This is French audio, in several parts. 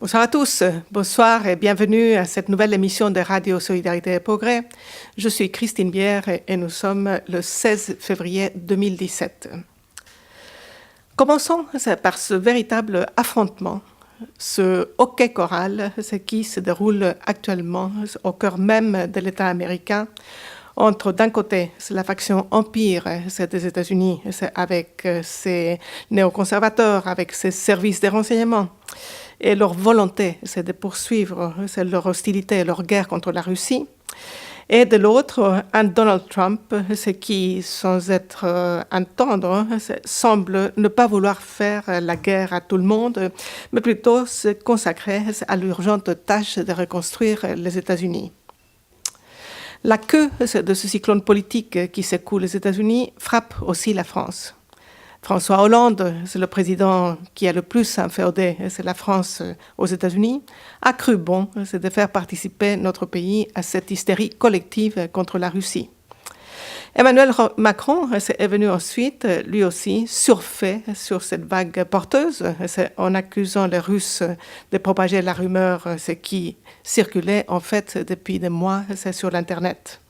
Bonsoir à tous, bonsoir et bienvenue à cette nouvelle émission de Radio Solidarité et Progrès. Je suis Christine Bière et nous sommes le 16 février 2017. Commençons par ce véritable affrontement, ce hockey choral, ce qui se déroule actuellement au cœur même de l'État américain, entre d'un côté la faction empire des États-Unis avec ses néoconservateurs, avec ses services de renseignement, et leur volonté, c'est de poursuivre leur hostilité, leur guerre contre la Russie. Et de l'autre, un Donald Trump, ce qui, sans être un tendre, semble ne pas vouloir faire la guerre à tout le monde, mais plutôt se consacrer à l'urgente tâche de reconstruire les États-Unis. La queue de ce cyclone politique qui secoue les États-Unis frappe aussi la France. François Hollande, c'est le président qui a le plus inféodé, c'est la France aux États-Unis, a cru bon de faire participer notre pays à cette hystérie collective contre la Russie. Emmanuel Macron est venu ensuite, lui aussi, surfer sur cette vague porteuse en accusant les Russes de propager la rumeur, ce qui circulait en fait depuis des mois sur l'Internet.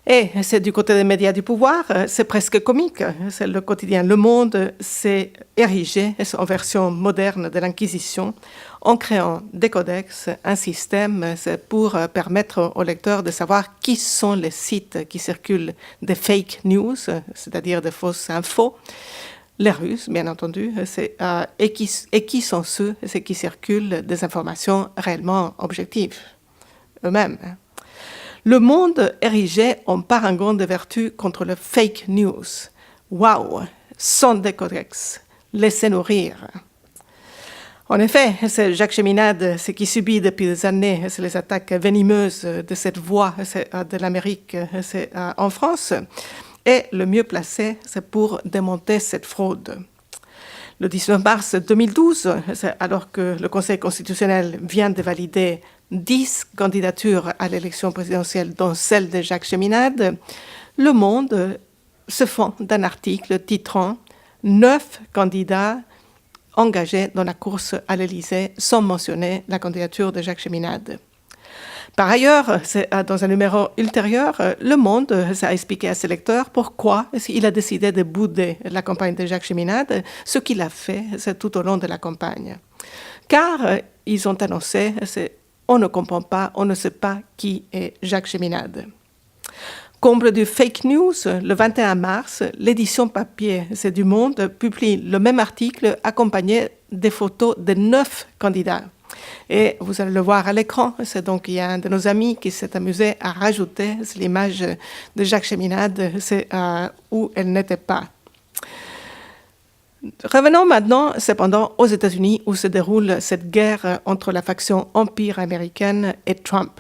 Et c'est du côté des médias du pouvoir, c'est presque comique. C'est le quotidien Le Monde s'est érigé en version moderne de l'Inquisition en créant des codex, un système pour permettre aux lecteurs de savoir qui sont les sites qui circulent des fake news, c'est-à-dire des fausses infos. Les Russes, bien entendu, et qui sont ceux qui circulent des informations réellement objectives eux-mêmes. Le Monde érigé en parangon de vertu contre le fake news. Waouh, sans décodex, laissez-nous rire. En effet, c'est Jacques Cheminade, ce qui subit depuis des années les attaques venimeuses de cette voix de l'Amérique en France, est le mieux placé pour démonter cette fraude. Le 19 mars 2012, alors que le Conseil constitutionnel vient de valider 10 candidatures à l'élection présidentielle, dont celle de Jacques Cheminade, Le Monde se fend d'un article titrant « 9 candidats engagés dans la course à l'Élysée sans mentionner la candidature de Jacques Cheminade ». Par ailleurs, dans un numéro ultérieur, Le Monde a expliqué à ses lecteurs pourquoi il a décidé de bouder la campagne de Jacques Cheminade, ce qu'il a fait tout au long de la campagne. Car ils ont annoncé on ne comprend pas, on ne sait pas qui est Jacques Cheminade. Comble du fake news, le 21 mars, l'édition papier du Monde publie le même article accompagné des photos de 9 candidats. Et vous allez le voir à l'écran, c'est donc il y a un de nos amis qui s'est amusé à rajouter l'image de Jacques Cheminade où elle n'était pas. Revenons maintenant, cependant, aux États-Unis où se déroule cette guerre entre la faction empire américaine et Trump.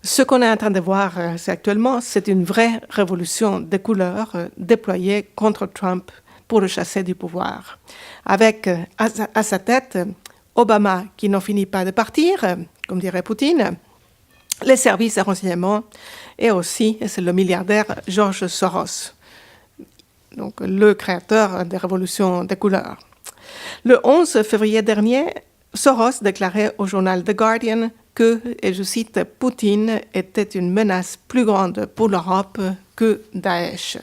Ce qu'on est en train de voir actuellement, c'est une vraie révolution des couleurs déployée contre Trump pour le chasser du pouvoir. Avec à sa tête Obama qui n'en finit pas de partir, comme dirait Poutine, les services de renseignement et aussi c'est le milliardaire George Soros, donc le créateur des révolutions des couleurs. Le 11 février dernier, Soros déclarait au journal The Guardian que, et je cite, « Poutine était une menace plus grande pour l'Europe que Daesh ».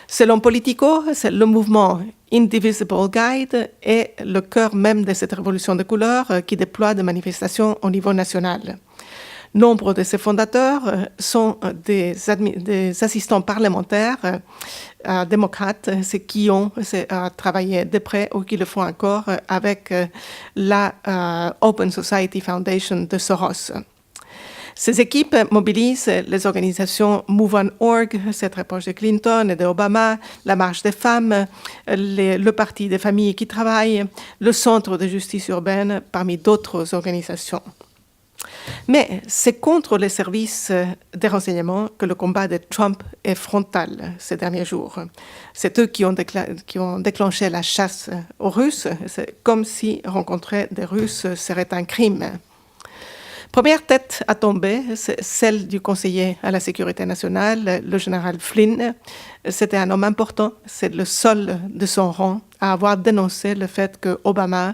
Selon Politico, le mouvement Indivisible Guide est le cœur même de cette révolution de couleurs qui déploie des manifestations au niveau national. Nombre de ses fondateurs sont des assistants parlementaires démocrates, ceux qui ont travaillé de près ou qui le font encore avec la Open Society Foundation de Soros. Ces équipes mobilisent les organisations MoveOn.org, c'est très proche de Clinton et d'Obama, la Marche des femmes, le Parti des familles qui travaillent, le Centre de justice urbaine, parmi d'autres organisations. Mais c'est contre les services de renseignement que le combat de Trump est frontal ces derniers jours. C'est eux qui ont déclenché la chasse aux Russes. C'est comme si rencontrer des Russes serait un crime. Première tête à tomber, c'est celle du conseiller à la sécurité nationale, le général Flynn. C'était un homme important, c'est le seul de son rang à avoir dénoncé le fait que Obama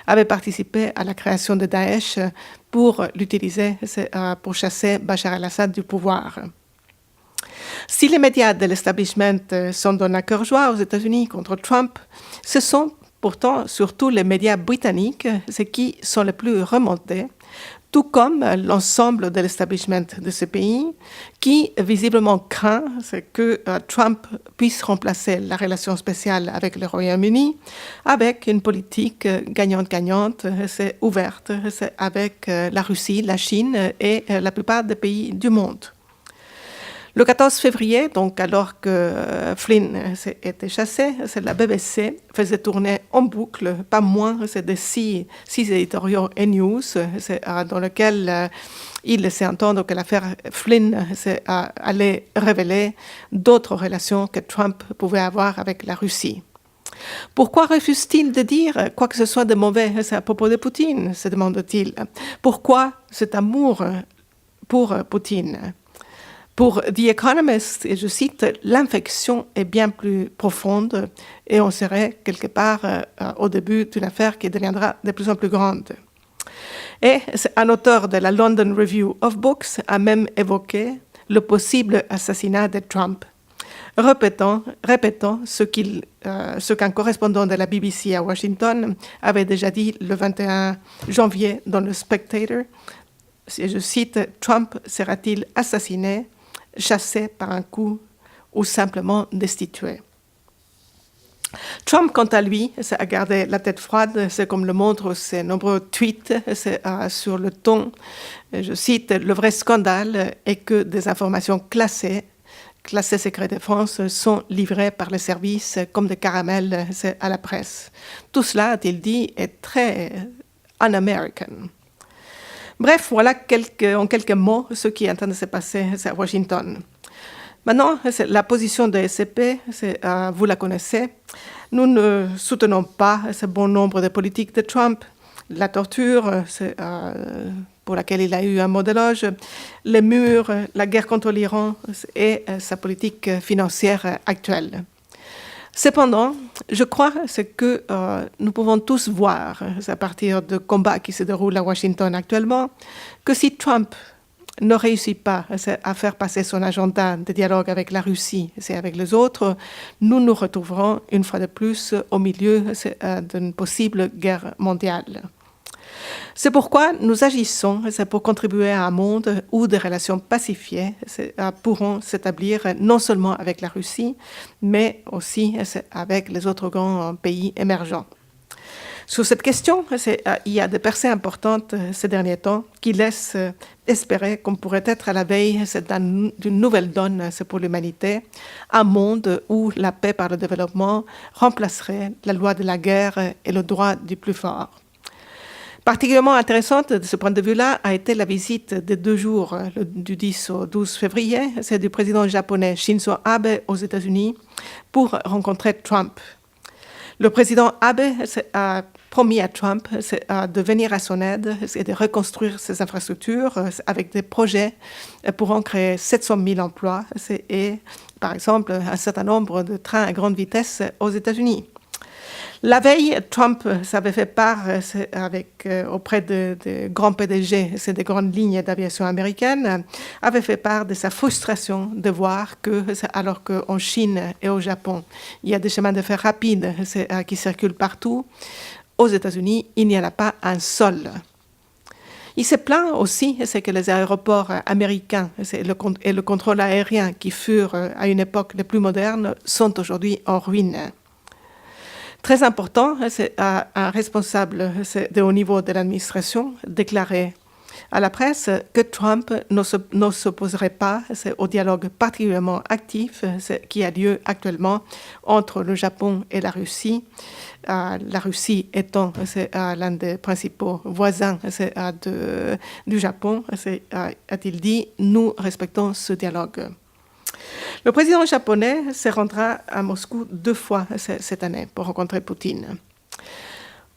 avait participé à la création de Daesh pour l'utiliser pour chasser Bachar el-Assad du pouvoir. Si les médias de l'establishment sont d'un cœur joie aux États-Unis contre Trump, ce sont pourtant surtout les médias britanniques qui sont les plus remontés, tout comme l'ensemble de l'establishment de ce pays, qui visiblement craint que Trump puisse remplacer la relation spéciale avec le Royaume-Uni avec une politique gagnante-gagnante, ouverte avec la Russie, la Chine et la plupart des pays du monde. Le 14 février, donc alors que Flynn était chassé, la BBC faisait tourner en boucle pas moins de six éditoriaux et news dans lesquels il laissait entendre que l'affaire Flynn allait révéler d'autres relations que Trump pouvait avoir avec la Russie. Pourquoi refuse-t-il de dire quoi que ce soit de mauvais à propos de Poutine, se demande-t-il. Pourquoi cet amour pour Poutine? Pour The Economist, et je cite, « L'infection est bien plus profonde et on serait quelque part au début d'une affaire qui deviendra de plus en plus grande. » Et un auteur de la London Review of Books a même évoqué le possible assassinat de Trump, répétant ce qu'un correspondant de la BBC à Washington avait déjà dit le 21 janvier dans le Spectator. Et je cite, « Trump sera-t-il assassiné, chassé par un coup ou simplement destitué ?» Trump, quant à lui, a gardé la tête froide, c'est comme le montrent ses nombreux tweets sur le ton. Je cite, « Le vrai scandale est que des informations classées secret défense, sont livrées par les services comme des caramels à la presse. Tout cela, a-t-il dit, est très un-American. » Bref, voilà en quelques mots ce qui est en train de se passer à Washington. Maintenant, la position de SCP, vous la connaissez. Nous ne soutenons pas ce bon nombre de politiques de Trump. La torture, pour laquelle il a eu un mot d'éloge, les murs, la guerre contre l'Iran et sa politique financière actuelle. Cependant, je crois que nous pouvons tous voir, à partir de combats qui se déroulent à Washington actuellement, que si Trump ne réussit pas à faire passer son agenda de dialogue avec la Russie et avec les autres, nous nous retrouverons une fois de plus au milieu d'une possible guerre mondiale. C'est pourquoi nous agissons pour contribuer à un monde où des relations pacifiées pourront s'établir non seulement avec la Russie, mais aussi avec les autres grands pays émergents. Sur cette question, il y a des percées importantes ces derniers temps qui laissent espérer qu'on pourrait être à la veille d'une nouvelle donne pour l'humanité, un monde où la paix par le développement remplacerait la loi de la guerre et le droit du plus fort. Particulièrement intéressante de ce point de vue-là a été la visite de 2 jours, du 10 au 12 février, c'est du président japonais Shinzo Abe aux États-Unis pour rencontrer Trump. Le président Abe a promis à Trump de venir à son aide et de reconstruire ses infrastructures avec des projets pour en créer 700 000 emplois et, par exemple, un certain nombre de trains à grande vitesse aux États-Unis. La veille, Trump s'avait fait part auprès de grands PDG, des grandes lignes d'aviation américaines, avait fait part de sa frustration de voir que, alors qu'en Chine et au Japon, il y a des chemins de fer rapides qui circulent partout, aux États-Unis, il n'y en a pas un seul. Il se plaint aussi que les aéroports américains et le contrôle aérien qui furent à une époque les plus modernes sont aujourd'hui en ruine. Très important, c'est un responsable de haut niveau de l'administration déclaré à la presse que Trump ne s'opposerait pas au dialogue particulièrement actif qui a lieu actuellement entre le Japon et la Russie étant l'un des principaux voisins du Japon, a-t-il dit, nous respectons ce dialogue. Le président japonais se rendra à Moscou 2 fois cette année pour rencontrer Poutine.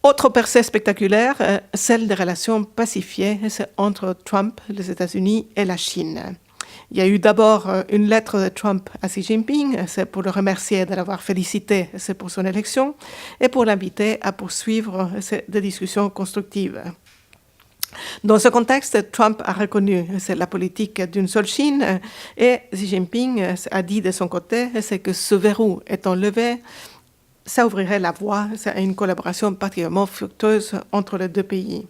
Autre percée spectaculaire, celle des relations pacifiées entre Trump, les États-Unis et la Chine. Il y a eu d'abord une lettre de Trump à Xi Jinping, c'est pour le remercier de l'avoir félicité pour son élection et pour l'inviter à poursuivre des discussions constructives. Dans ce contexte, Trump a reconnu la politique d'une seule Chine et Xi Jinping a dit de son côté que ce verrou étant levé, ça ouvrirait la voie à une collaboration particulièrement fructueuse entre les deux pays.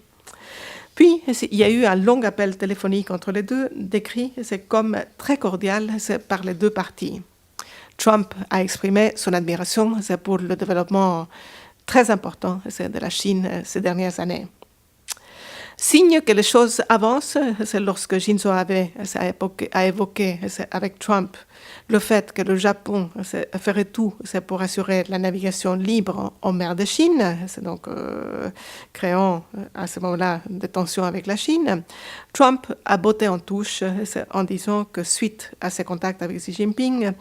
Puis, il y a eu un long appel téléphonique entre les deux, décrit comme très cordial par les deux parties. Trump a exprimé son admiration pour le développement très important de la Chine ces dernières années. Signe que les choses avancent, c'est lorsque Shinzo Abe a évoqué avec Trump le fait que le Japon ferait tout pour assurer la navigation libre en mer de Chine, donc créant à ce moment-là des tensions avec la Chine. Trump a botté en touche en disant que suite à ses contacts avec Xi Jinping,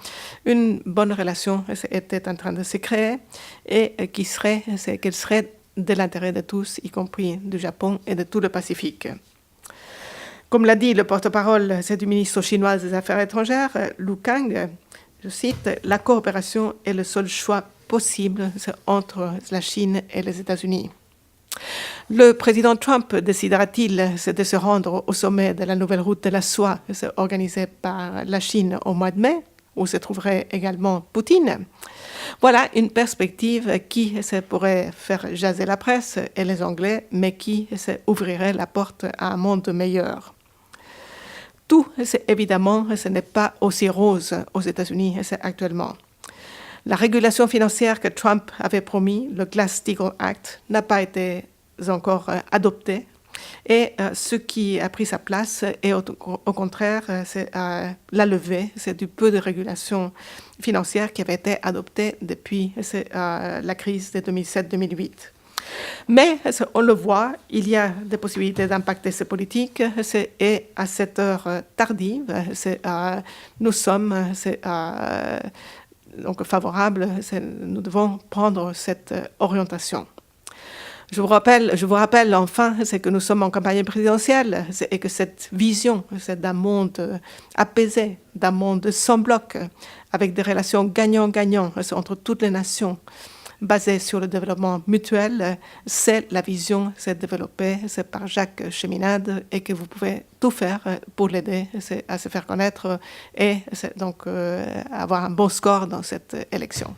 une bonne relation était en train de se créer et qu'elle serait de l'intérêt de tous, y compris du Japon et de tout le Pacifique. Comme l'a dit le porte-parole du ministre chinois des Affaires étrangères, Lu Kang, je cite, « La coopération est le seul choix possible entre la Chine et les États-Unis ». Le président Trump décidera-t-il de se rendre au sommet de la nouvelle route de la soie organisée par la Chine au mois de mai, où se trouverait également Poutine? Voilà une perspective qui pourrait faire jaser la presse et les Anglais, mais qui ouvrirait la porte à un monde meilleur. Tout, évidemment, ce n'est pas aussi rose aux États-Unis actuellement. La régulation financière que Trump avait promis, le Glass-Steagall Act, n'a pas été encore adoptée. Et ce qui a pris sa place est au contraire c'est la levée du peu de régulation financière qui avait été adoptée depuis la crise de 2007-2008. Mais on le voit, il y a des possibilités d'impacter ces politiques et à cette heure tardive, nous sommes donc favorables, nous devons prendre cette orientation. Je vous rappelle enfin que nous sommes en campagne présidentielle et que cette vision d'un monde apaisé, d'un monde sans bloc, avec des relations gagnant-gagnant entre toutes les nations, basées sur le développement mutuel, c'est la vision développée par Jacques Cheminade et que vous pouvez tout faire pour l'aider à se faire connaître et donc avoir un bon score dans cette élection.